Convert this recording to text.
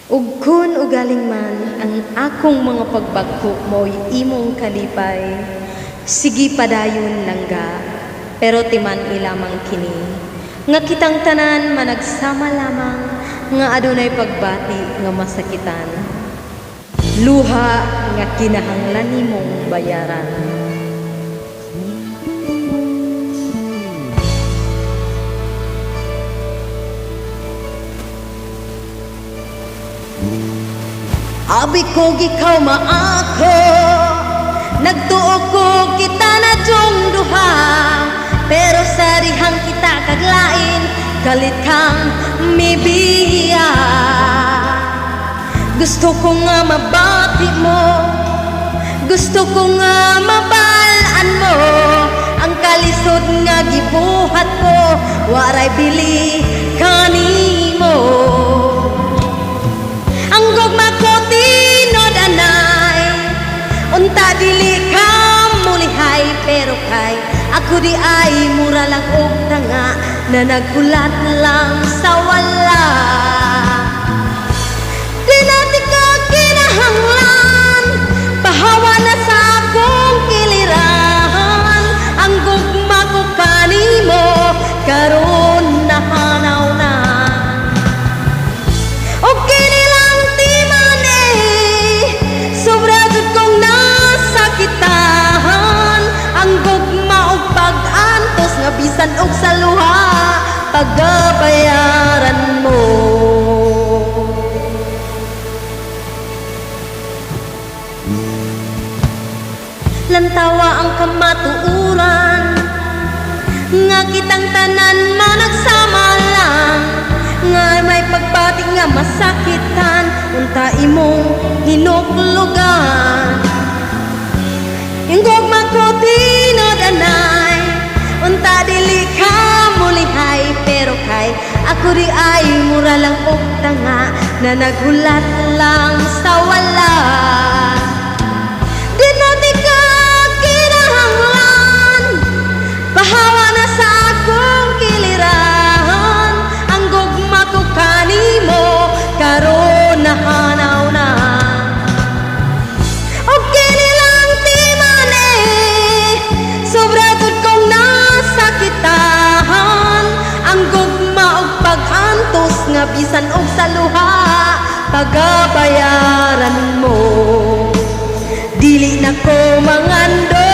Ug kun ugaling man ang akong mga pagbagko mo'y imong kalipay, sige padayon langga, pero timan ilamang kini. Nga kitang tanan managsama lamang, nga adunay pagbati nga masakitan. Luha nga kinahanglan nimong bayaran. Abi ko gikaw maako, nagtuo ko kita na jong duha, pero sa rihang kita kaglain, kalit kang mibiya. Gusto ko nga mabati mo, gusto ko nga mabalaan mo, ang kalisod nga gibuhat ko, waray bili kanimo. Ang gugma ko tinod anay, unta dili ka mulihay, pero kay ako di ay mura lang og tanga, na naghulat lang sa wala. Di natin ka kinahanglan, pahawa na sa akong kilirahan, ang gugma ko kanimo karon nahanaw na. Bisan og sa luha, pagabayaran mo. Lantawa ang kamatuuran, nga kitang tanan managsama lang, nga may pagbati nga masakitan, unta imong hinuklugan. Yung gugma ko tinod anay, unta dili ka mulihay, pero kay ako di ay mura lang og tanga, na naghulat lang sa wala. Di natin ka kinahanglan, pahawa na sa akong kilirahan, ang gugma ko kanimo karon nahanaw na. Nga bisan og sa luha, pagabayaran mo. Dili na ko mangando,